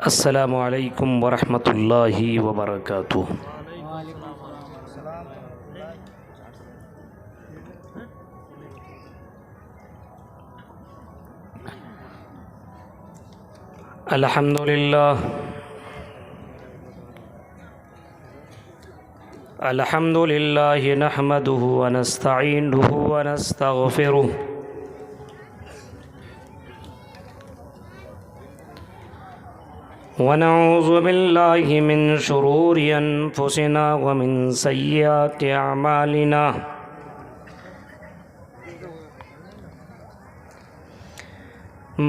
अस्सलामु अलैकुम वरहमतुल्लाहि वबरकातुहू। अल्हम्दुलिल्लाह अल्हम्दुलिल्लाहि नहमदुहु व नस्तईनुहु व नस्तगफिरुह व नऊज़ु बिल्लाहि मिन शुरूरि अनफुसिना व मिन सय्यिआति अअमालिना।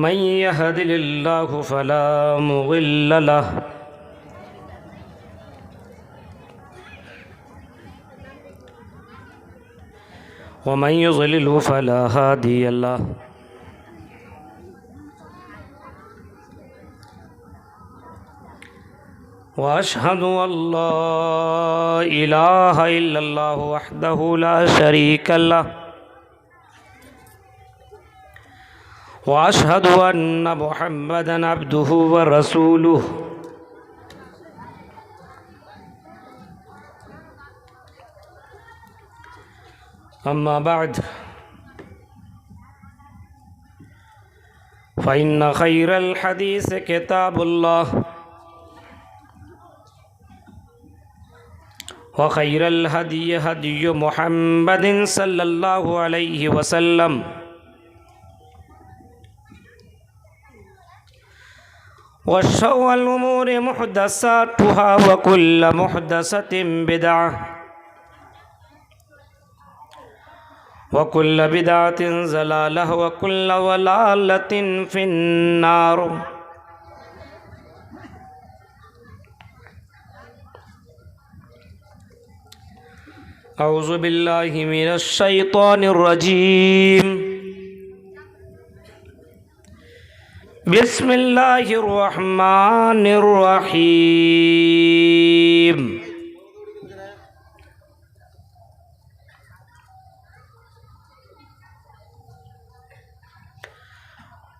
मन यहदिल्लाहु फला मुज़िल्ल लहु व मन युज़लिलहु फला हादिय लहु। व अशहदु अल्ला इलाहा इल्लल्लाहु वहदहु ला शरीका लहु व अशहदु अन्न मुहम्मदन अब्दुहु व रसूलुहु। अम्मा बाद फ़इन्न खैरल हदीस किताबुल्लाह व खैरल हदी हदी मुहम्मदिन सल्लल्लाहु अलैहि वसल्लम व शर्रुल उमूरि मुहदसातुहा व कुल्लु मुहदसतिन बिदअह व कुल्लु बिदअतिन ज़लालह व कुल्लु ज़लालतिन फिन्नार। औज़ु बिल्लाहि मिनश शैतानिर रजीम। बिस्मिल्लाहिर रहमानिर रहीम।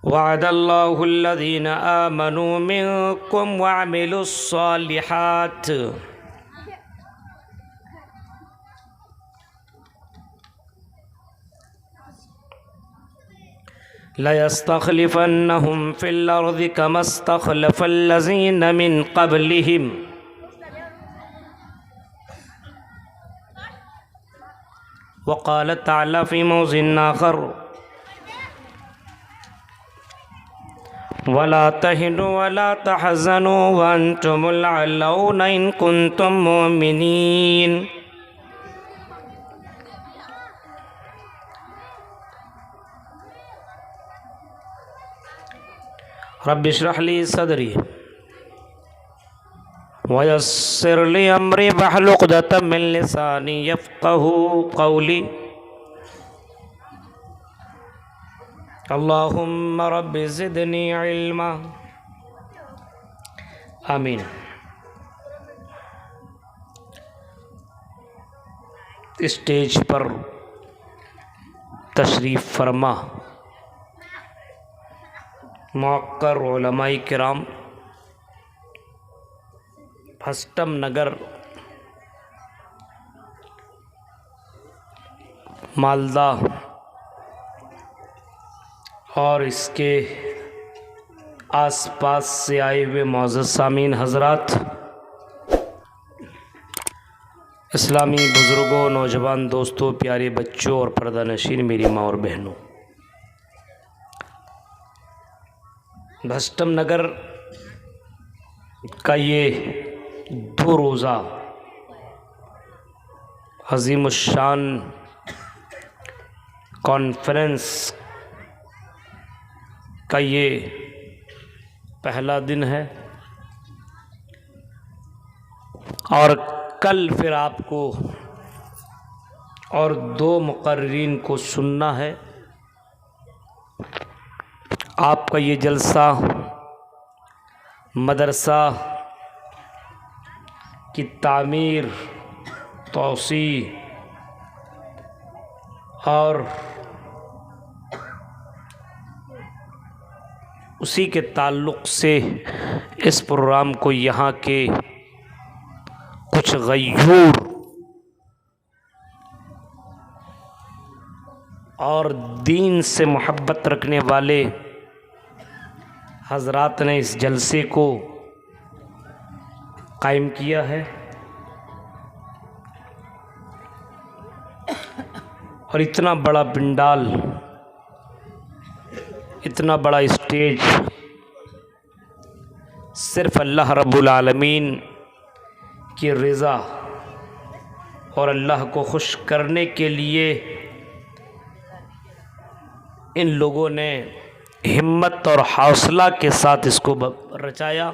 वअदल्लाहु अल्लज़ीना आमनू मिनकुम व अमिलुस्सालिहात लयस्तखलिफन्नहुम फिल अर्ज़ि कमा स्तखलफल्लज़ीना मिन क़ब्लिहिम व क़ाल तआला फ़ी मौज़िन आख़र वला तहिनु वला तहज़नु व अंतुमुल अअलौना इन कुंतुम मुमिनीन। रब्बि इश्रह ली सदरी व यस्सिर ली अमरी वहलुल उक़दतम मिन लिसानी यफ़क़हू क़ौली। अल्लाहुम्मा रब्बि ज़िदनी इल्मा। आमीन। स्टेज पर तशरीफ़ फरमा मुअक्कर उलमाए किराम, भस्टम नगर मालदा और इसके आसपास से आए हुए मौजूद सामीन हज़रात, इस्लामी बुज़ुर्गों, नौजवान दोस्तों, प्यारे बच्चों और पर्दा नशीन मेरी माँ और बहनों, भस्टम नगर का ये 2 रोज़ा अज़ीमुश्शान कॉन्फ्रेंस का ये पहला दिन है और कल फिर आपको और 2 मुक़र्रीन को सुनना है। आपका ये जलसा मदरसा की तामीर, तौसी और उसी के ताल्लुक़ से इस प्रोग्राम को यहाँ के कुछ गयूर और दीन से मोहब्बत रखने वाले हज़रात ने इस जलसे को कायम किया है और इतना बड़ा पिंडाल, इतना बड़ा स्टेज सिर्फ़ अल्लाह रब्बुल आलमीन की रज़ा और अल्लाह को खुश करने के लिए इन लोगों ने हिम्मत और हौसला के साथ इसको रचाया।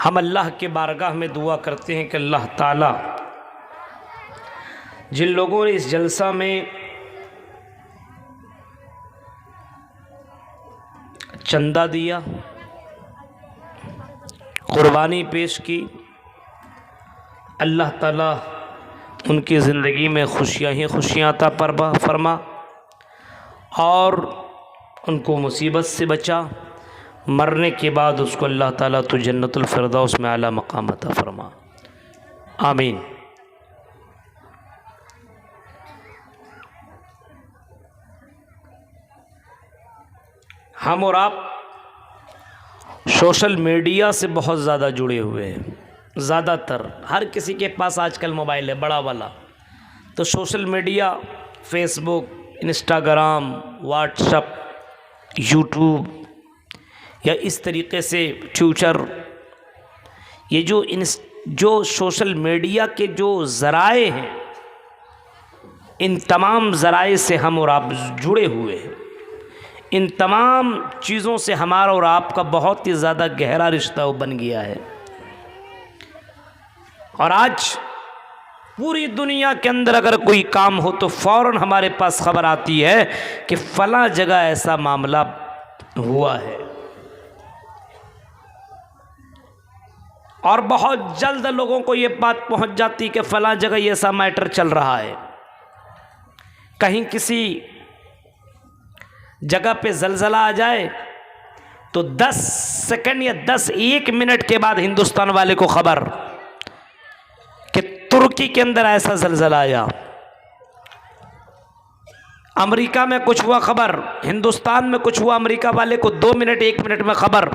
हम अल्लाह के बारगाह में दुआ करते हैं कि अल्लाह ताला जिन लोगों ने इस जलसा में चंदा दिया, कुर्बानी पेश की, अल्लाह ताला उनकी ज़िंदगी में खुशियाँ ही खुशियाँ अता फरमा और उनको मुसीबत से बचा। मरने के बाद उसको अल्लाह ताला तो जन्नतुल फिरदौस में आला मकाम अता फरमा। आमीन। हम और आप सोशल मीडिया से बहुत ज़्यादा जुड़े हुए हैं। ज़्यादातर हर किसी के पास आजकल मोबाइल है, बड़ा वाला। तो social media, Facebook, Instagram, WhatsApp, YouTube या इस तरीक़े से ट्विटर, ये जो सोशल मीडिया के जो ज़राए हैं, इन तमाम ज़राए से हम और आप जुड़े हुए हैं। इन तमाम चीज़ों से हमारा और आपका बहुत ही ज़्यादा गहरा रिश्ता बन गया है। और आज पूरी दुनिया के अंदर अगर कोई काम हो तो फ़ौरन हमारे पास ख़बर आती है कि फ़लाँ जगह ऐसा मामला हुआ है और बहुत जल्द लोगों को ये बात पहुंच जाती कि फ़लाँ जगह ये ऐसा मैटर चल रहा है। कहीं किसी जगह पे ज़लज़ला आ जाए तो 10 सेकंड या 1 मिनट के बाद हिंदुस्तान वाले को ख़बर कि तुर्की के अंदर ऐसा ज़लज़ला आया, अमेरिका में कुछ हुआ ख़बर, हिंदुस्तान में कुछ हुआ, अमेरिका वाले को 2 मिनट 1 मिनट में ख़बर।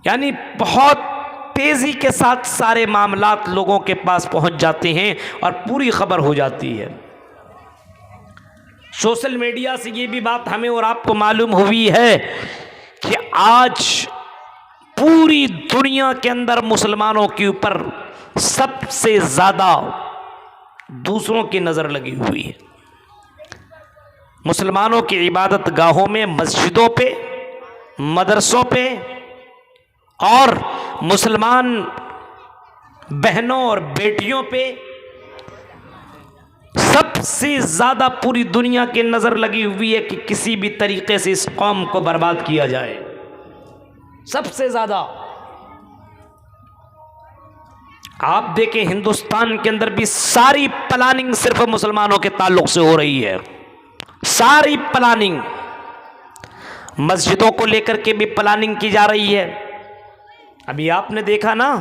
यानी बहुत तेज़ी के साथ सारे मामलात लोगों के पास पहुंच जाते हैं और पूरी ख़बर हो जाती है। सोशल मीडिया से ये भी बात हमें और आपको मालूम हुई है कि आज पूरी दुनिया के अंदर मुसलमानों के ऊपर सबसे ज़्यादा दूसरों की नज़र लगी हुई है। मुसलमानों की इबादत गाहों में, मस्जिदों पे, मदरसों पे और मुसलमान बहनों और बेटियों पे सबसे ज़्यादा पूरी दुनिया की नज़र लगी हुई है कि किसी भी तरीक़े से इस कौम को बर्बाद किया जाए। सबसे ज़्यादा आप देखें, हिंदुस्तान के अंदर भी सारी प्लानिंग सिर्फ मुसलमानों के ताल्लुक़ से हो रही है। सारी प्लानिंग, मस्जिदों को लेकर के भी प्लानिंग की जा रही है। अभी आपने देखा ना,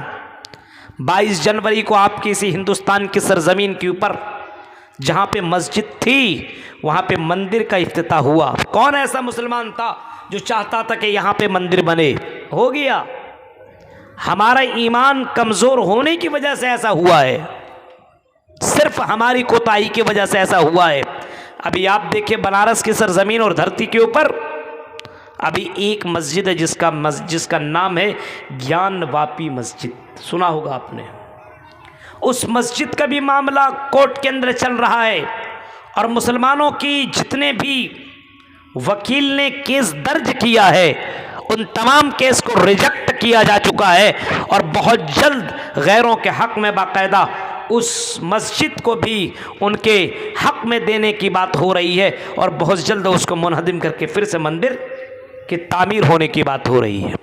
22 जनवरी को आपकी इसी हिंदुस्तान की सरजमीन के ऊपर जहाँ पे मस्जिद थी वहाँ पे मंदिर का इफ्तिताह हुआ। कौन ऐसा मुसलमान था जो चाहता था कि यहाँ पे मंदिर बने? हो गया। हमारा ईमान कमज़ोर होने की वजह से ऐसा हुआ है, सिर्फ हमारी कोताही की वजह से ऐसा हुआ है। अभी आप देखिए, बनारस की सरजमीन और धरती के ऊपर अभी एक मस्जिद है जिसका नाम है ज्ञानवापी मस्जिद, सुना होगा आपने। उस मस्जिद का भी मामला कोर्ट के अंदर चल रहा है और मुसलमानों की जितने भी वकील ने केस दर्ज किया है उन तमाम केस को रिजेक्ट किया जा चुका है और बहुत जल्द गैरों के हक़ में बाकायदा उस मस्जिद को भी उनके हक़ में देने की बात हो रही है और बहुत जल्द उसको मुनहदिम करके फिर से मंदिर की तामीर होने की बात हो रही है।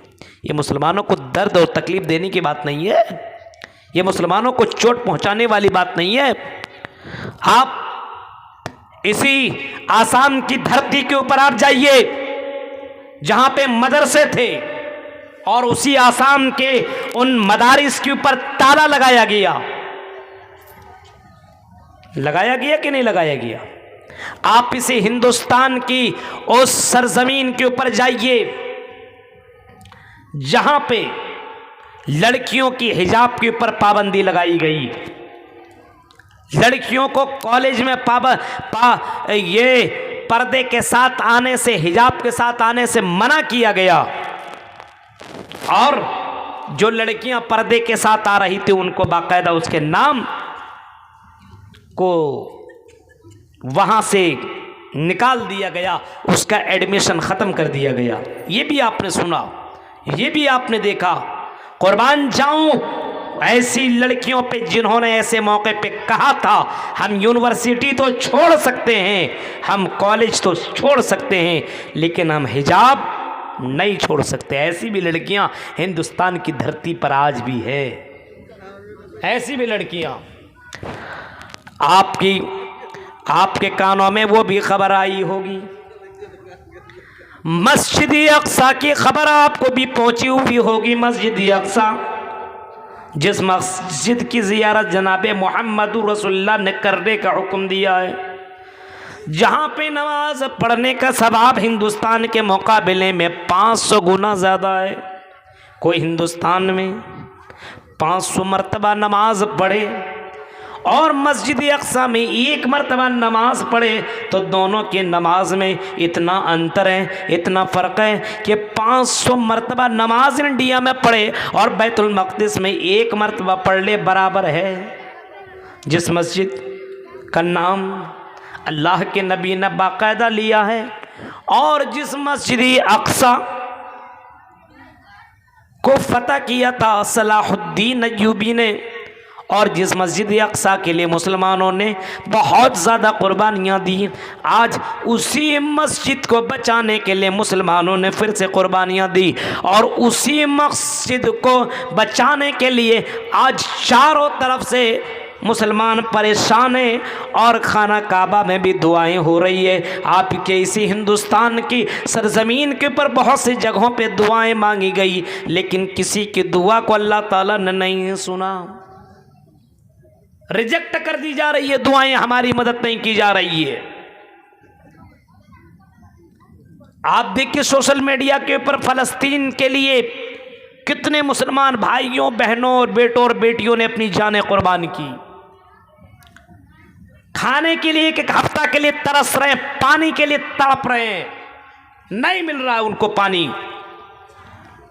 ये मुसलमानों को दर्द और तकलीफ़ देने की बात नहीं है, ये मुसलमानों को चोट पहुंचाने वाली बात नहीं है। आप इसी आसाम की धरती के ऊपर आप जाइए, जहां पे मदरसे थे, और उसी आसाम के उन मदारिस के ऊपर ताला लगाया गया। लगाया गया कि नहीं लगाया गया? आप इसे हिंदुस्तान की उस सरजमीन के ऊपर जाइए जहां पे लड़कियों की हिजाब के ऊपर पाबंदी लगाई गई, लड़कियों को कॉलेज में ये पर्दे के साथ आने से, हिजाब के साथ आने से मना किया गया, और जो लड़कियां पर्दे के साथ आ रही थी उनको बाकायदा उसके नाम को वहां से निकाल दिया गया, उसका एडमिशन ख़त्म कर दिया गया। ये भी आपने सुना, ये भी आपने देखा। कुर्बान जाऊं ऐसी लड़कियों पे जिन्होंने ऐसे मौके पे कहा था हम यूनिवर्सिटी तो छोड़ सकते हैं, हम कॉलेज तो छोड़ सकते हैं, लेकिन हम हिजाब नहीं छोड़ सकते। ऐसी भी लड़कियां हिंदुस्तान की धरती पर आज भी है, ऐसी भी लड़कियां। आपके कानों में वो भी खबर आई होगी, मस्जिद अक्सा की खबर आपको भी पहुंची हुई होगी। मस्जिद अक्सा, जिस मस्जिद की ज़ियारत जनाब मोहम्मद रसूलुल्लाह ने करने का हुक्म दिया है, जहाँ पे नमाज पढ़ने का सवाब हिंदुस्तान के मुकाबले में 500 गुना ज़्यादा है। कोई हिंदुस्तान में 500 मरतबा नमाज पढ़े और मस्जिद अक्सा में 1 मरतबा नमाज पढ़े तो दोनों की नमाज में इतना अंतर है, इतना फ़र्क है कि 500 मरतबा नमाज इंडिया में पढ़े और बैतुल मक़दिस में 1 मरतबा पढ़ ले बराबर है। जिस मस्जिद का नाम अल्लाह के नबी ने बाकायदा लिया है, और जिस मस्जिद अक्सा को फतह किया था सलाहुद्दीन अय्यूबी ने, और जिस मस्जिद अक्सा के लिए मुसलमानों ने बहुत ज़्यादा कुर्बानियाँ दी, आज उसी मस्जिद को बचाने के लिए मुसलमानों ने फिर से कुर्बानियाँ दी, और उसी मस्जिद को बचाने के लिए आज चारों तरफ से मुसलमान परेशान हैं, और खाना काबा में भी दुआएं हो रही है। आपके इसी हिंदुस्तान की सरजमीन के ऊपर बहुत सी जगहों पे दुआएं मांगी गई, लेकिन किसी की दुआ को अल्लाह ताला ने नहीं सुना, रिजेक्ट कर दी जा रही है दुआएं, हमारी मदद नहीं की जा रही है। आप देखिए सोशल मीडिया के ऊपर फ़लस्तीन के लिए कितने मुसलमान भाइयों, बहनों और बेटों और बेटियों ने अपनी जानें कुर्बान की। खाने के लिए एक हफ्ता के लिए तरस रहे हैं, पानी के लिए तड़प रहे हैं, नहीं मिल रहा है उनको पानी,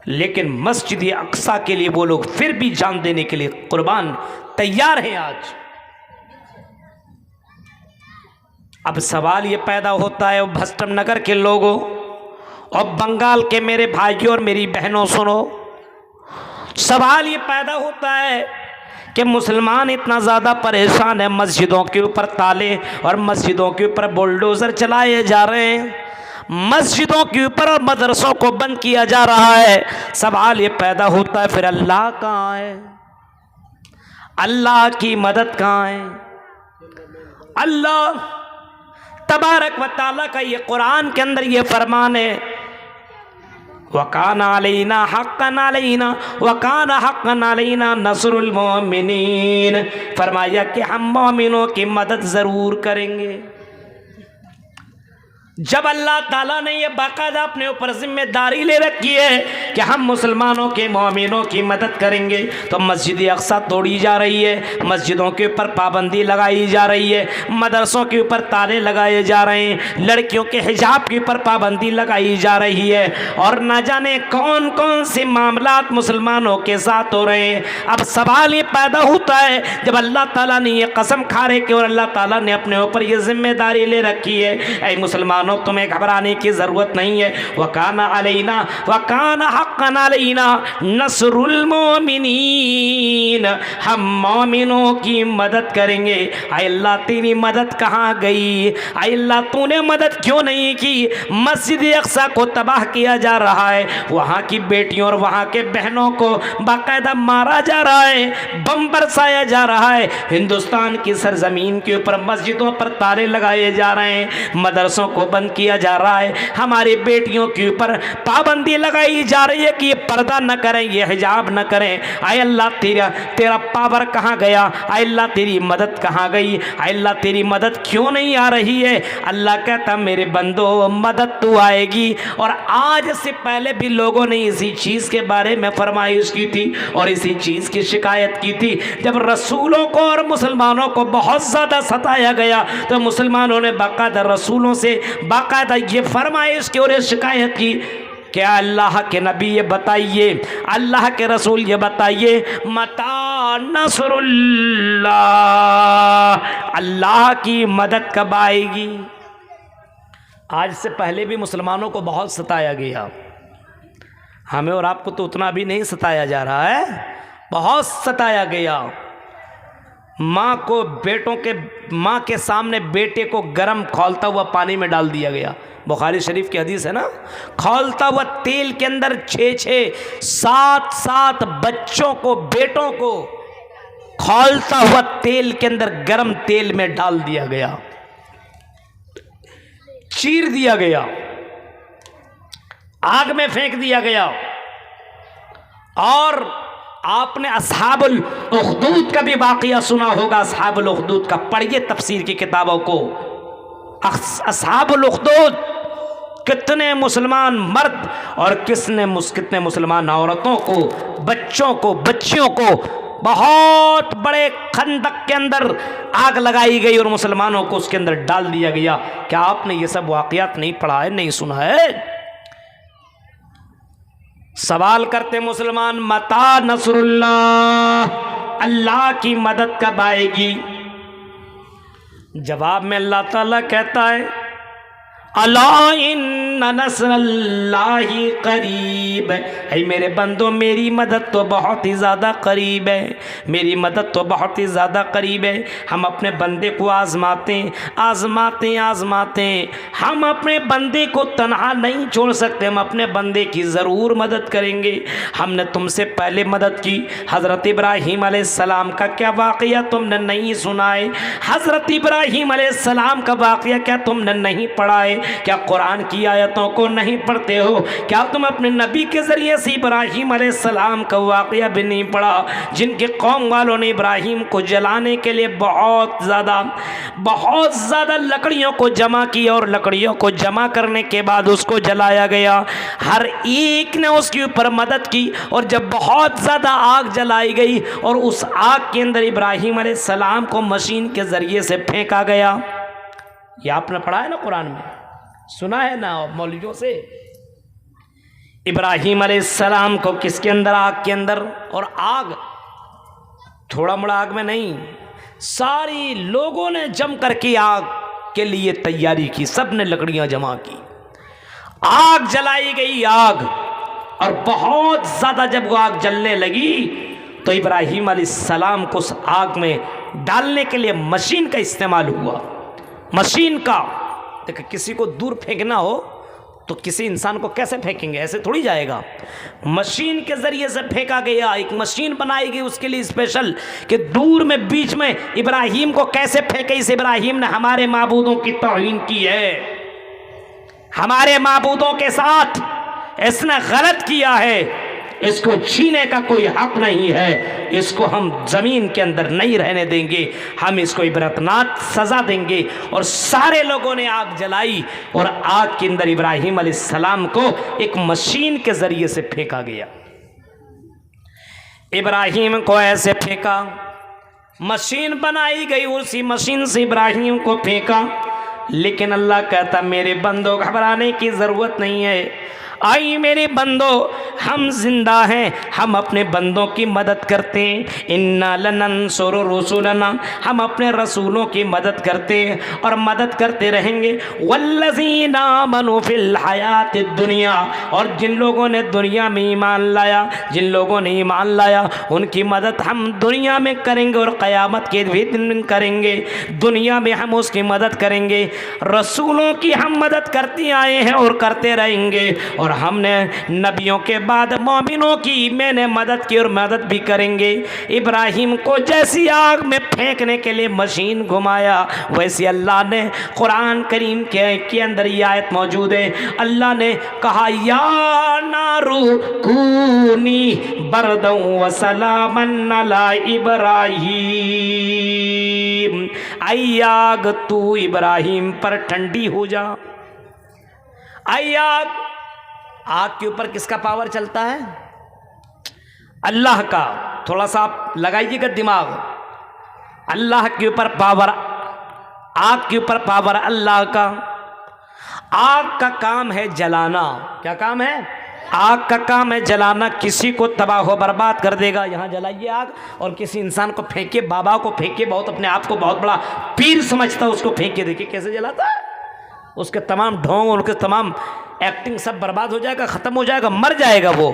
लेकिन मस्जिद अक्सा के लिए वो लोग फिर भी जान देने के लिए कुर्बान तैयार हैं आज। अब सवाल ये पैदा होता है, भस्टम नगर के लोगों और बंगाल के मेरे भाइयों और मेरी बहनों, सुनो, सवाल ये पैदा होता है कि मुसलमान इतना ज़्यादा परेशान है, मस्जिदों के ऊपर ताले और मस्जिदों के ऊपर बुलडोज़र चलाए जा रहे हैं, मस्जिदों के ऊपर और मदरसों को बंद किया जा रहा है। सवाल ये पैदा होता है फिर अल्लाह कहाँ है, अल्लाह की मदद कहाँ है? अल्लाह तबारक व तआला का ये कुरान के अंदर ये फरमान है, वकाना अलैना हक्कन अलैना वकाना हक्कन अलैना नस्रुल मोमिनीन, फरमाया कि हम मोमिनों की मदद ज़रूर करेंगे। जब अल्लाह ताला ने ये बाकायदा अपने ऊपर जिम्मेदारी ले रखी है कि हम मुसलमानों के मोमिनों की मदद करेंगे, तो मस्जिद अक्सा तोड़ी जा रही है, मस्जिदों के ऊपर पाबंदी लगाई जा रही है, मदरसों के ऊपर ताले लगाए जा रहे हैं, लड़कियों के हिजाब के ऊपर पाबंदी लगाई जा रही है, और न जाने कौन कौन से मामलात मुसलमानों के साथ हो रहे हैं। अब सवाल ये पैदा होता है, जब अल्लाह ताला ने ये कसम खा रहे और अल्लाह ताला ने अपने ऊपर ये जिम्मेदारी ले रखी है, ऐ मुसलमान तुम्हें घबराने की जरूरत नहीं है। वकाना अलैना वकाना हक्कन अलैना नस्रुल मोमिनीन, हम मोमिनों की मदद करेंगे। आय अल्लाह तेरी मदद कहाँ गई? आय अल्लाह तूने मदद क्यों नहीं की? मस्जिद अक्सा को तबाह किया जा रहा है, वहाँ की बेटियों और वहाँ के बहनों को बाकायदा मारा जा रहा है, बम बरसाया जा रहा है, हिंदुस्तान की सरजमीन के ऊपर मस्जिदों पर ताले लगाए जा रहे हैं, मदरसों को बंद किया जा रहा है, हमारी बेटियों के ऊपर पाबंदी लगाई जा रही है कि ये पर्दा न करें, ये हिजाब न करें। आए अल्लाह तेरा पावर कहाँ गया? आए अल्लाह तेरी मदद कहाँ गई? आए अल्लाह तेरी मदद क्यों नहीं आ रही है? अल्लाह कहता मेरे बंदो मदद तो आएगी। और आज से पहले भी लोगों ने इसी चीज़ के बारे में फरमाइश की थी और इसी चीज़ की शिकायत की थी। जब रसूलों को और मुसलमानों को बहुत ज़्यादा सताया गया तो मुसलमानों ने बाकायदा रसूलों से बाकायदा ये फरमाइश की और शिकायत की, क्या अल्लाह के नबी ये बताइए, अल्लाह के रसूल ये बताइए, मता नसरुल्लाह, अल्लाह की मदद कब आएगी? आज से पहले भी मुसलमानों को बहुत सताया गया, हमें और आपको तो उतना भी नहीं सताया जा रहा है, बहुत सताया गया। माँ के सामने बेटे को गर्म खौलता हुआ पानी में डाल दिया गया। बुखारी शरीफ की हदीस है ना, खौलता हुआ तेल के अंदर 6-6, 7-7 बच्चों को, बेटों को खौलता हुआ तेल के अंदर गर्म तेल में डाल दिया गया, चीर दिया गया, आग में फेंक दिया गया। और आपने अस्हाबुल उखदूद का भी वाक़या सुना होगा। अस्हाबुल उखदूद का पढ़िए तफसीर की किताबों को। अस्हाबुल उखदूद कितने मुसलमान मर्द और कितने मुसलमान औरतों को, बच्चों को, बच्चियों को बहुत बड़े खंदक के अंदर आग लगाई गई और मुसलमानों को उसके अंदर डाल दिया गया। क्या आपने ये सब वाक़यात नहीं पढ़ा है, नहीं सुना है? सवाल करते मुसलमान, मता नसरुल्लाह, अल्लाह की मदद कब आएगी? जवाब में अल्लाह ताला कहता है, अला इन्ना नस्रल्लाहि करीब। ऐ मेरे बंदो, मेरी मदद तो बहुत ही ज़्यादा करीब है, मेरी मदद तो बहुत ही ज़्यादा करीब है। हम अपने बंदे को आजमाते हम अपने बंदे को तन्हा नहीं छोड़ सकते, हम अपने बंदे की ज़रूर मदद करेंगे। हमने तुमसे पहले मदद की, हज़रत इब्राहीम अलैहिस्सलाम का क्या वाक़या तुमने नहीं सुना है? हज़रत इब्राहीम अलैहिस्सलाम का वाक़या क्या तुमने नहीं पढ़ा है? क्या कुरान की आयतों को नहीं पढ़ते हो? क्या तुम अपने नबी के ज़रिए से इब्राहीम अलैहिस्सलाम का वाक़या भी नहीं पढ़ा, जिनके कौम वालों ने इब्राहीम को जलाने के लिए बहुत ज़्यादा लकड़ियों को जमा किया और लकड़ियों को जमा करने के बाद उसको जलाया गया। हर एक ने उसके ऊपर मदद की और जब बहुत ज़्यादा आग जलाई गई और उस आग के अंदर इब्राहीम अलैहिस्सलाम को मशीन के ज़रिए से फेंका गया। ये आपने पढ़ा है ना, कुरान में सुना है ना मौलवियों से। इब्राहीम अलैहिस्सलाम को किसके अंदर? आग के अंदर। और आग थोड़ा मोड़ा आग में नहीं, सारी लोगों ने जम करके आग के लिए तैयारी की, सब ने लकड़ियां जमा की, आग जलाई गई आग। और बहुत ज़्यादा जब वो आग जलने लगी तो इब्राहीम अलैहिस्सलाम को उस आग में डालने के लिए मशीन का इस्तेमाल हुआ। मशीन का, देखो किसी को दूर फेंकना हो तो किसी इंसान को कैसे फेंकेंगे? ऐसे थोड़ी जाएगा। मशीन के ज़रिए से फेंका गया, एक मशीन बनाई गई उसके लिए स्पेशल, कि दूर में बीच में इब्राहीम को कैसे फेंके। इस इब्राहीम ने हमारे माबूदों की तौहीन की है, हमारे माबूदों के साथ इसने गलत किया है, इसको छीने का कोई हक नहीं है, इसको हम ज़मीन के अंदर नहीं रहने देंगे, हम इसको इबरतनाक सज़ा देंगे। और सारे लोगों ने आग जलाई और आग के अंदर इब्राहीम अलैहिस्सलाम को एक मशीन के ज़रिए से फेंका गया। इब्राहीम को ऐसे फेंका, मशीन बनाई गई, उसी मशीन से इब्राहीम को फेंका। लेकिन अल्लाह कहता मेरे बंदो घबराने की ज़रूरत नहीं है, आई मेरे बंदो, हम जिंदा हैं, हम अपने बंदों की मदद करते हैं। इन्ना लनंसुरु रुसुलना, हम अपने रसूलों की मदद करते हैं और मदद करते रहेंगे। वल्लज़ीना आमनू फिल हयातिद दुनिया, और जिन लोगों ने दुनिया में ईमान लाया, जिन लोगों ने ईमान लाया उनकी मदद हम दुनिया में करेंगे और क़यामत के भी दिन में करेंगे। दुनिया में हम उसकी मदद करेंगे, रसूलों की हम मदद करते आए हैं और करते रहेंगे। और हमने नबियों के बाद मोमिनों की मैंने मदद की और मदद भी करेंगे। इब्राहिम को जैसी आग में फेंकने के लिए मशीन घुमाया, वैसे अल्लाह ने कुरान करीम के अंदर ये आयत मौजूद है। अल्लाह ने कहा या नारू कूनी बरदन व सलामन अला इब्राहिम, आई आग तू इब्राहिम पर ठंडी हो जा। आई आग, आग के ऊपर किसका पावर चलता है? अल्लाह का। थोड़ा सा आप लगाइएगा दिमाग, अल्लाह के ऊपर पावर, आग के ऊपर पावर अल्लाह का। आग का काम है जलाना। क्या काम है? आग का काम है जलाना। किसी को तबाह हो बर्बाद कर देगा। यहाँ जलाइए आग और किसी इंसान को फेंके, बाबा को फेंके, बहुत अपने आप को बहुत बड़ा पीर समझता है, उसको फेंके, देखिए कैसे जलाता है। उसके तमाम ढोंग और उसके तमाम एक्टिंग सब बर्बाद हो जाएगा, ख़त्म हो जाएगा, मर जाएगा वो।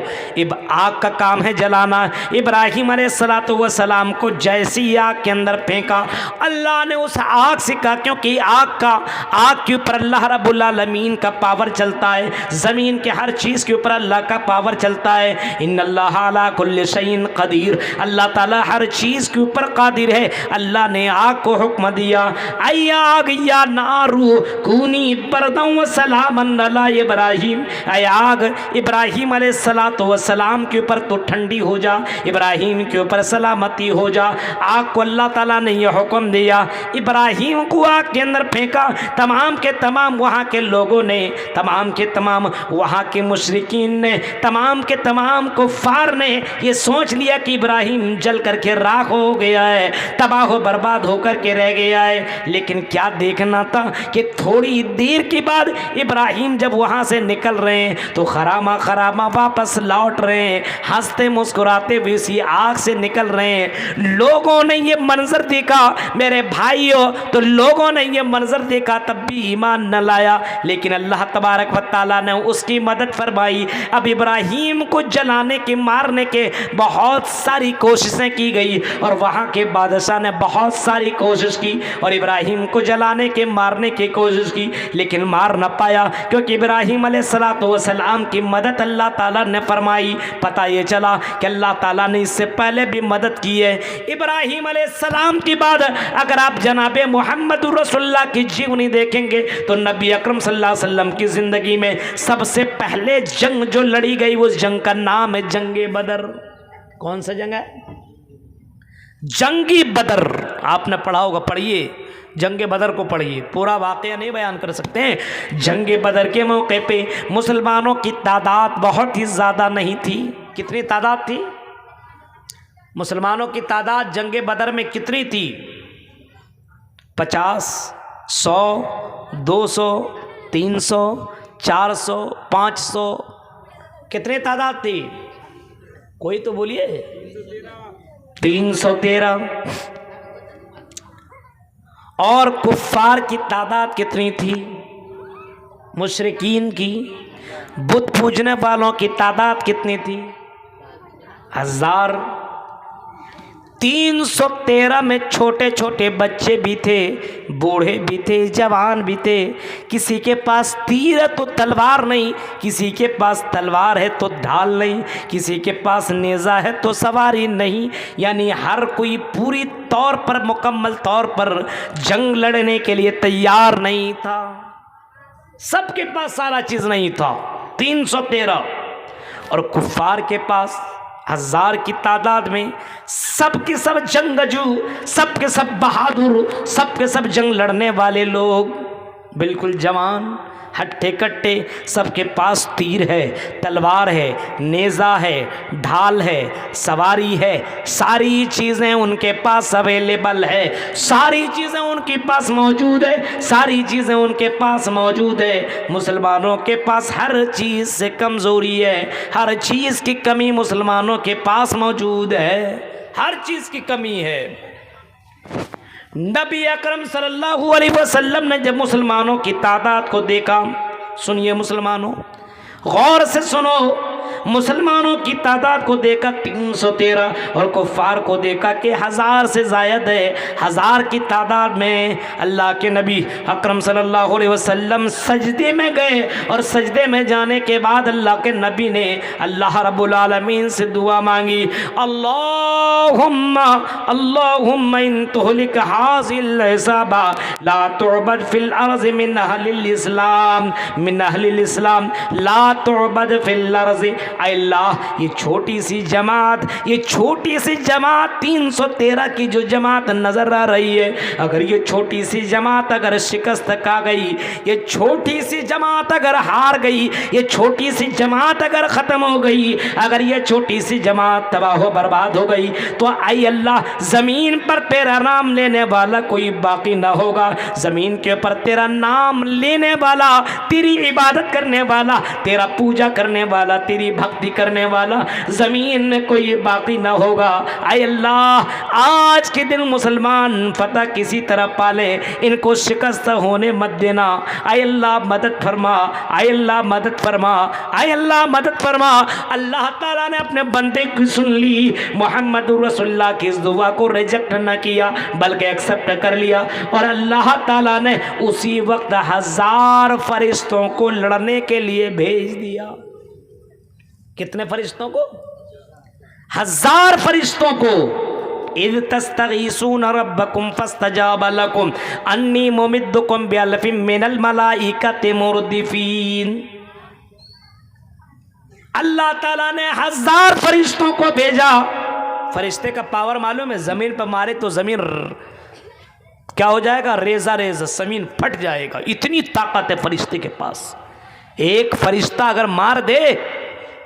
आग का काम है जलाना। इब्राहिम अलैहिस्सलाम को जैसी आग के अंदर फेंका, अल्लाह ने उस आग से कहा, क्योंकि आग के ऊपर अल्लाह रब्बुल आलमीन का पावर चलता है, ज़मीन के हर चीज़ के ऊपर अल्लाह का पावर चलता है। इन्नल्लाह अला कुल्लि शैइन क़दीर, अल्लाह ताला हर चीज़ के ऊपर कादिर है। अल्लाह ने आग को हुक्म दिया, आई आग या नारू कूनी बरदन व सलामन अला इब्राहिम, आग इब्राहिम अलैहिस्सलाम के ऊपर तो ठंडी हो जा, इब्राहिम के ऊपर सलामती हो जा। आग को अल्लाह ताला ने यह हुक्म दिया, इब्राहिम को आग के अंदर फेंका। तमाम के तमाम वहाँ के लोगों ने, तमाम के तमाम वहाँ के मुशरिकीन ने, तमाम के तमाम कुफ्फार ने ये सोच लिया कि इब्राहिम जल करके राख हो गया है, तबाह हो बर्बाद होकर के रह गया है। लेकिन क्या देखना था कि थोड़ी देर के बाद इब्राहिम जब वहाँ से निकल रहे हैं तो खरामा खरामा वापस लौट रहे हैं, हंसते मुस्कुराते हुए इसी आग से निकल रहे हैं। लोगों ने ये मंजर देखा मेरे भाइयों, तो लोगों ने ये मंजर देखा तब भी ईमान न लाया, लेकिन अल्लाह तबारक व तआला ने उसकी मदद फरमाई। अब इब्राहिम को जलाने के, मारने के बहुत सारी कोशिशें की गई और वहाँ के बादशाह ने बहुत सारी कोशिश की और इब्राहिम को जलाने के, मारने की कोशिश की, लेकिन मार न पाया, क्योंकि इब्राहिम अलैहिस्सलाम की मदद अल्लाह ताला ने फरमाई। पता ये चला कि अल्लाह ताला ने इससे पहले भी मदद की है। इब्राहिम अलैहिस्सलाम के बाद अगर आप जनाब मोहम्मद रसूलुल्लाह की जीवनी देखेंगे तो नबी अकरम सल्लल्लाहु अलैहि वसल्लम की ज़िंदगी में सबसे पहले जंग जो लड़ी गई उस जंग का नाम है जंगे बदर। कौन सा जंग है? जंगी बदर। आपने पढ़ा होगा, पढ़िए, जंगे बदर को पढ़िए, पूरा वाक़या नहीं बयान कर सकते हैं। जंगे बदर के मौके पे मुसलमानों की तादाद बहुत ही ज़्यादा नहीं थी। कितनी तादाद थी? मुसलमानों की तादाद जंगे बदर में कितनी थी? 50, 100, 200, 300, 400, 500, कितनी तादाद थी? कोई तो बोलिए। 313। और कुफ्फार की तादाद कितनी थी? मुशरिकीन की, बुत पूजने वालों की तादाद कितनी थी? 1000। 313 में छोटे छोटे बच्चे भी थे, बूढ़े भी थे, जवान भी थे। किसी के पास तीर है तो तलवार नहीं, किसी के पास तलवार है तो ढाल नहीं, किसी के पास नेज़ा है तो सवारी नहीं। यानी हर कोई पूरी तौर पर, मुकम्मल तौर पर जंग लड़ने के लिए तैयार नहीं था। सबके पास सारा चीज़ नहीं था। 313। और कुफ्फार के पास 1000 की तादाद में सबके सब जंगजू, सबके सब बहादुर, सबके सब जंग लड़ने वाले लोग, बिल्कुल जवान, हट्टे कट्टे, सबके पास तीर है, तलवार है, नेज़ा है, ढाल है, सवारी है, सारी चीज़ें उनके पास अवेलेबल है, सारी चीज़ें उनके पास मौजूद है, सारी चीज़ें उनके पास मौजूद है। मुसलमानों के पास हर चीज़ से कमज़ोरी है, हर चीज़ की कमी मुसलमानों के पास मौजूद है, हर चीज़ की कमी है। नबी अकरम सल्लल्लाहु अलैहि वसल्लम ने जब मुसलमानों की तादाद को देखा, सुनिए मुसलमानों, गौर से सुनो, मुसलमानों की तादाद को देखा 313 और कुफार को देखा कि 1000 से ज़ायद है। 1000 की तादाद में अल्लाह के नबी अकरम सल्लल्लाहु अलैहि वसल्लम सजदे में गए और सजदे में जाने के बाद अल्लाह के नबी ने अल्लाह रब्बुल आलमीन से दुआ मांगी, अल्लाहुम्मा अल्लाहुम्मा इन तुहलिक हाज़िल हिसाबा ला तुअबद फिल अर्ज़ मिन अहलिल इस्लाम ला तुअबद फिल अर्ज़। अल्लाह ये छोटी सी जमात 313 की जो जमात नजर आ रही है, अगर ये छोटी सी जमात अगर शिकस्त खा गई, ये छोटी सी जमात अगर हार गई, ये छोटी सी जमात अगर ख़त्म हो गई, अगर ये छोटी सी जमात तबाह बर्बाद हो गई, तो आई अल्लाह ज़मीन पर तेरा नाम लेने वाला कोई बाकी ना होगा। ज़मीन के ऊपर तेरा नाम लेने वाला, तेरी इबादत करने वाला, तेरा पूजा करने वाला, तेरी भक्ति करने वाला ज़मीन में कोई बाकी ना होगा। आय अल्लाह, आज के दिन मुसलमान फतह किसी तरह पाले, इनको शिकस्त होने मत देना। आय अल्लाह मदद फरमा, आय अल्लाह मदद फरमा, आय अल्लाह मदद फरमा। अल्लाह ताला ने अपने बंदे की सुन ली, मोहम्मद रसूलुल्लाह की इस दुआ को रिजेक्ट न किया बल्कि एक्सेप्ट कर लिया। और अल्लाह ताला ने उसी वक्त 1000 फरिश्तों को लड़ने के लिए भेज दिया। कितने फरिश्तों को? 1000 फरिश्तों को। इज़ तस्तगीसून रब्बकुम फस्तजाब लकुम अन्नी मुमिद्दुकुम बिअल्फिम मिनल मलाइकति मुर्दिफीन। अल्लाह ताला ने 1000 फरिश्तों को भेजा। फरिश्ते का पावर मालूम है? जमीन पर मारे तो जमीन क्या हो जाएगा? रेजा रेजा, जमीन फट जाएगा। इतनी ताकत है फरिश्ते के पास। एक फरिश्ता अगर मार दे,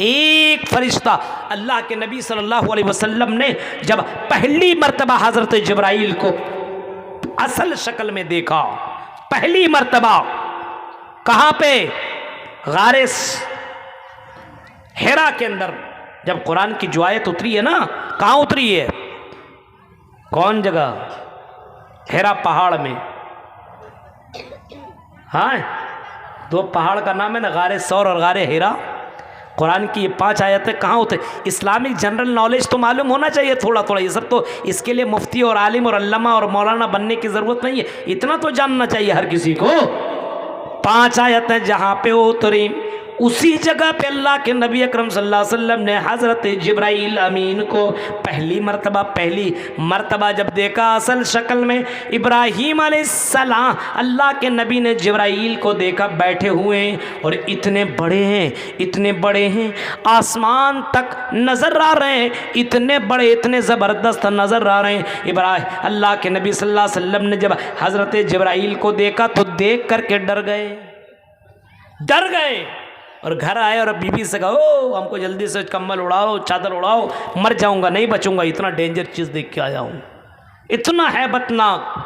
एक फरिश्ता। अल्लाह के नबी सल्लल्लाहु अलैहि वसल्लम ने जब पहली मर्तबा हजरत जिब्राइल को असल शक्ल में देखा, पहली मर्तबा कहाँ पे? गारे हिरा के अंदर। जब कुरान की जो आयत उतरी है ना, कहाँ उतरी है? कौन जगह? हिरा पहाड़ में। हाँ, 2 पहाड़ का नाम है ना, गारे सौर और गारे हिरा। कुरान की ये 5 आयतें कहाँ होते? इस्लामिक जनरल नॉलेज तो मालूम होना चाहिए थोड़ा थोड़ा। ये सब तो इसके लिए मुफ्ती और आलिम और अल्लामा और मौलाना बनने की ज़रूरत नहीं है, इतना तो जानना चाहिए हर किसी को। 5 आयतें जहाँ पे उतरी, उसी जगह पे अल्लाह के नबी अकरम सल्लल्लाहु अलैहि वसल्लम ने हज़रत जिब्राइल अमीन को पहली मर्तबा जब देखा असल शक्ल में, इब्राहीम अलैहिस्सलाम, अल्लाह के नबी ने जिब्राइल को देखा बैठे हुए और इतने बड़े हैं, आसमान तक नज़र आ रहे हैं, इतने बड़े, इतने ज़बरदस्त नज़र आ रहे हैं। अल्लाह के नबी सल्लल्लाहु अलैहि वसल्लम ने जब हज़रत जिब्राइल को देखा तो देख करके डर गए और घर आए और बीबी से कहा, ओ हमको जल्दी से कम्बल उड़ाओ, चादर उड़ाओ, मर जाऊंगा, नहीं बचूंगा, इतना डेंजर चीज़ देख के आया हूँ, इतना हैबतनाक।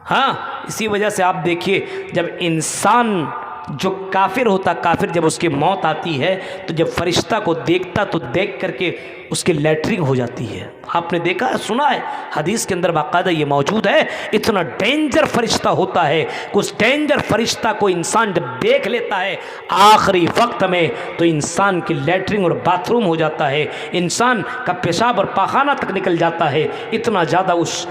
हाँ, इसी वजह से आप देखिए, जब इंसान जो काफिर होता, काफिर जब उसकी मौत आती है तो जब फरिश्ता को देखता तो देख करके उसकी लैट्रिन हो जाती है। आपने देखा है, सुना है, हदीस के अंदर बाकायदा ये मौजूद है। इतना डेंजर फरिश्ता होता है, उस डेंजर फरिश्ता को इंसान जब देख लेता है आखिरी वक्त में, तो इंसान की लैट्रिन और बाथरूम हो जाता है, इंसान का पेशाब और पाखाना तक निकल जाता है। इतना ज़्यादा उस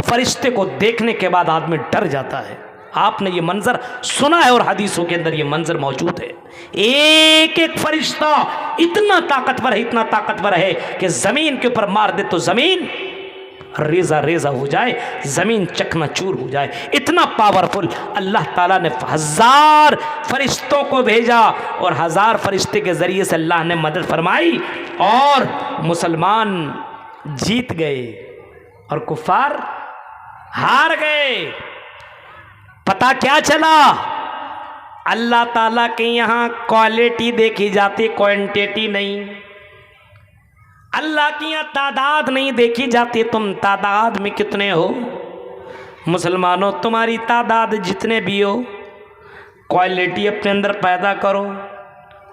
फरिश्ते को देखने के बाद आदमी डर जाता है। आपने ये मंजर सुना है और हदीसों के अंदर ये मंजर मौजूद है। एक एक फरिश्ता इतना ताकतवर है कि जमीन के ऊपर मार दे तो जमीन रेजा रेजा हो जाए, जमीन चकनाचूर हो जाए। इतना पावरफुल अल्लाह ताला ने 1000 फरिश्तों को भेजा और 1000 फरिश्ते के जरिए से अल्लाह ने मदद फरमाई और मुसलमान जीत गए और कुफार हार गए। पता क्या चला? अल्लाह ताला के यहाँ क्वालिटी देखी जाती, क्वांटिटी नहीं। अल्लाह की यहाँ तादाद नहीं देखी जाती, तुम तादाद में कितने हो। मुसलमानों, तुम्हारी तादाद जितने भी हो, क्वालिटी अपने अंदर पैदा करो।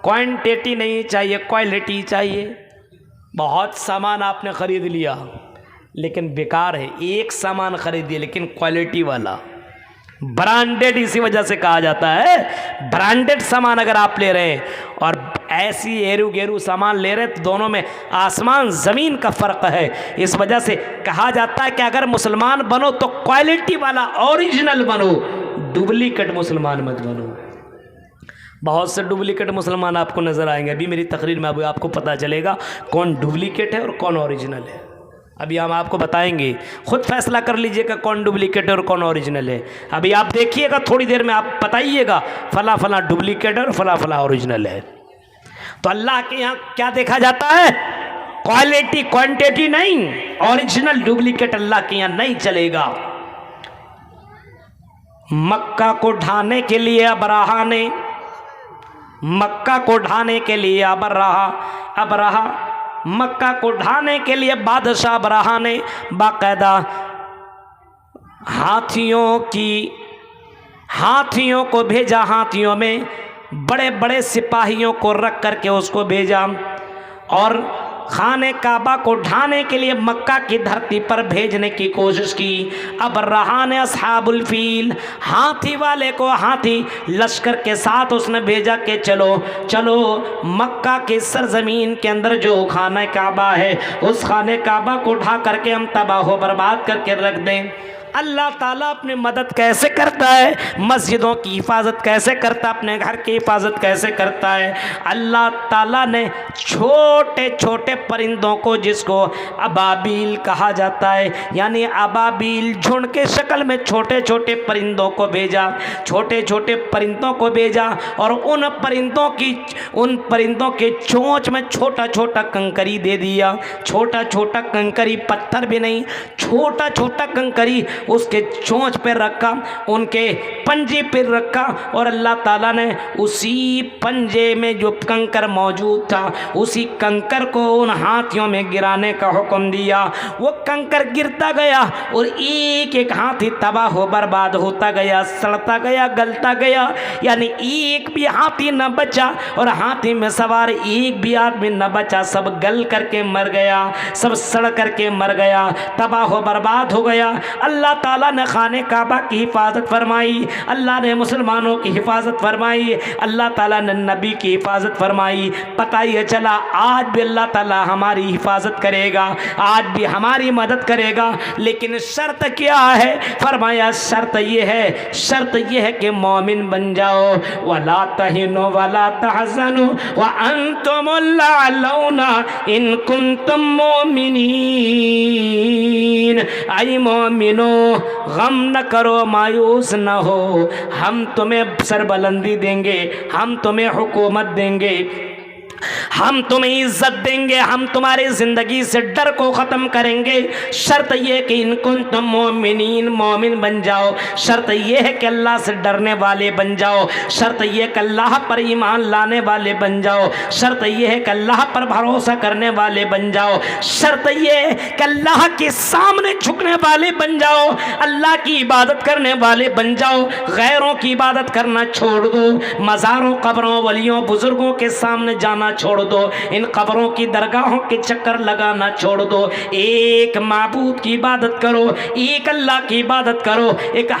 क्वांटिटी नहीं चाहिए, क्वालिटी चाहिए। बहुत सामान आपने ख़रीद लिया लेकिन बेकार है, एक सामान खरीदिए लेकिन क्वालिटी वाला, ब्रांडेड। इसी वजह से कहा जाता है ब्रांडेड सामान अगर आप ले रहे हैं और ऐसी एरू गेरू सामान ले रहे तो दोनों में आसमान ज़मीन का फ़र्क है। इस वजह से कहा जाता है कि अगर मुसलमान बनो तो क्वालिटी वाला ओरिजिनल बनो, डुप्लीकेट मुसलमान मत बनो। बहुत से डुप्लीकेट मुसलमान आपको नज़र आएंगे। अभी मेरी तकरीर में अभी आपको पता चलेगा कौन डुप्लीकेट है और कौन ओरिजिनल है। अभी हम आपको बताएंगे, खुद फैसला कर लीजिएगा कौन डुप्लीकेट है और कौन ओरिजिनल है। अभी आप देखिएगा, थोड़ी देर में आप बताइएगा फला फला डुप्लीकेट है और फला फला ओरिजिनल है। तो अल्लाह के यहाँ क्या देखा जाता है? क्वालिटी क्वांटिटी नहीं, ओरिजिनल डुप्लीकेट अल्लाह के यहाँ नहीं चलेगा। मक्का को ढाने के लिए अबराहा ने, मक्का को ढाने के लिए अबराहा मक्का को ढाने के लिए बादशाह अबराहा ने बाकायदा हाथियों को भेजा, हाथियों में बड़े बड़े सिपाहियों को रख करके उसको भेजा और खाने काबा को ढाने के लिए मक्का की धरती पर भेजने की कोशिश की। अब रहा ने असहाबुल फील, हाथी वाले को, हाथी लश्कर के साथ उसने भेजा कि चलो चलो मक्का की सरजमीन के अंदर जो खाने काबा है उस खाने काबा को ढा करके हम तबाह बर्बाद करके रख दें। अल्लाह ताला अपनी मदद कैसे करता है, मस्जिदों की हिफाजत कैसे करता है, अपने घर की हिफाजत कैसे करता है। अल्लाह ताला ने छोटे छोटे परिंदों को, जिसको अबाबील कहा जाता है, यानी अबाबील झुंड के शक्ल में छोटे छोटे परिंदों को भेजा, छोटे छोटे परिंदों को भेजा और उन परिंदों के चोंच में छोटा छोटा कंकरी दे दिया। छोटा छोटा कंकरी, पत्थर भी नहीं, छोटा छोटा कंकरी उसके चोंच पे रखा, उनके पंजे पे रखा और अल्लाह ताला ने उसी पंजे में जो कंकर मौजूद था उसी कंकर को उन हाथियों में गिराने का हुक्म दिया। वो कंकर गिरता गया और एक एक हाथी तबाह हो बर्बाद होता गया, सड़ता गया, गलता गया, यानी एक भी हाथी न बचा और हाथी में सवार एक भी आदमी न बचा। सब गल करके मर गया, सब सड़ करके मर गया, तबाह हो बर्बाद हो गया। अल्लाह ताला ने खाने काबा की हिफाजत फरमाई, अल्लाह ने मुसलमानों की हिफाजत फरमाई, अल्लाह ताला ने नबी की हिफाजत फरमाई। पता ये चला आज भी अल्लाह ताला हमारी हिफाजत करेगा, आज भी हमारी मदद करेगा, लेकिन शर्त क्या है? फरमाया शर्त ये है कि मोमिन बन जाओ। वला तहिनु वला तहज़नु व अंतुमुल लाऊना इन कुंतुम मोमिनीन। आई मोमिनो, गम न करो, मायूस न हो, हम तुम्हें सरबलंदी देंगे, हम तुम्हें हुकूमत देंगे, हम तुम्हें इज्जत देंगे, हम तुम्हारी ज़िंदगी से डर को ख़त्म करेंगे। शर्त यह कि इनको तुम मोमिनीन, मोमिन बन जाओ। शर्त यह है कि अल्लाह से डरने वाले बन जाओ। शर्त यह कि अल्लाह पर ईमान लाने वाले बन जाओ। शर्त यह है कि अल्लाह पर भरोसा करने वाले बन जाओ। शर्त यह है कि अल्लाह के सामने झुकने वाले बन जाओ, अल्लाह की इबादत करने वाले बन जाओ। गैरों की इबादत करना छोड़ दो, मज़ारों, कब्रों, वलियों, बुज़ुर्गों के सामने जाना छोड़ दो, इन कब्रों की दरगाहों के चक्कर लगाना छोड़ दो। एक माबूद की इबादत करो, एक अल्लाह की इबादत करो, एक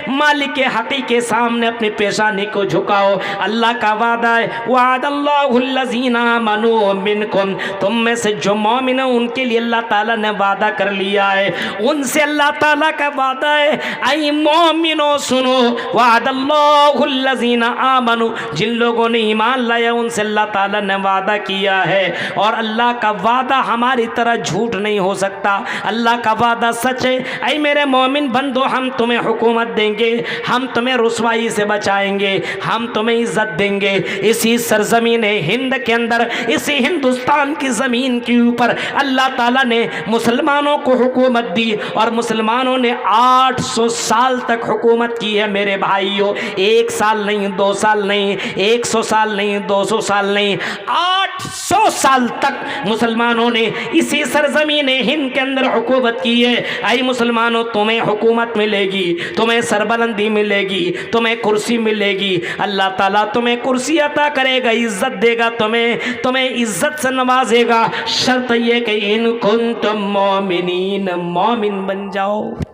मालिक हकी के सामने अपनी पेशानी को झुकाओ। अल्लाह का वादा है, वादल्लाहुल्लज़ीना आमनू मिनकुम, तुम में से जो मोमिन है उनके लिए अल्लाह ताला ने वादा कर लिया है। उनसे अल्लाह ताला का वादा है, आई मोमिनो सुनो, वादल्लाहुल्लज़ीना आमनू, जिन लोगों ने ईमान लाया उनसे अल्लाह ताला ने वादा किया है। और अल्लाह का वादा हमारी तरह झूठ नहीं हो सकता, अल्लाह का वादा सच है। ऐ मेरे मोमिन बंदो, हम तुम्हें हुकूमत देंगे, हम तुम्हें रुसवाई से बचाएंगे, हम तुम्हें इज्जत देंगे। इसी सरजमीन हिंद के अंदर, इसी हिंदुस्तान की ज़मीन के ऊपर अल्लाह ताला ने मुसलमानों को हुकूमत दी और मुसलमानों ने 800 साल तक हुकूमत की है मेरे भाइयों। 1 साल नहीं, 2 साल नहीं, 100 साल नहीं, 200 साल नहीं, 800 साल तक मुसलमानों ने इसी सरजमीन हिंद के अंदर हुकूमत की है। आई मुसलमानों, तुम्हें हुकूमत मिलेगी, तुम्हें सरबलंदी मिलेगी, तुम्हें कुर्सी मिलेगी, अल्लाह ताला तुम्हें कुर्सी अता करेगा, इज्जत देगा, तुम्हें इज्जत से नवाजेगा। शर्त ये कि इन कुंतुम मोमिनीन, मोमिन बन जाओ।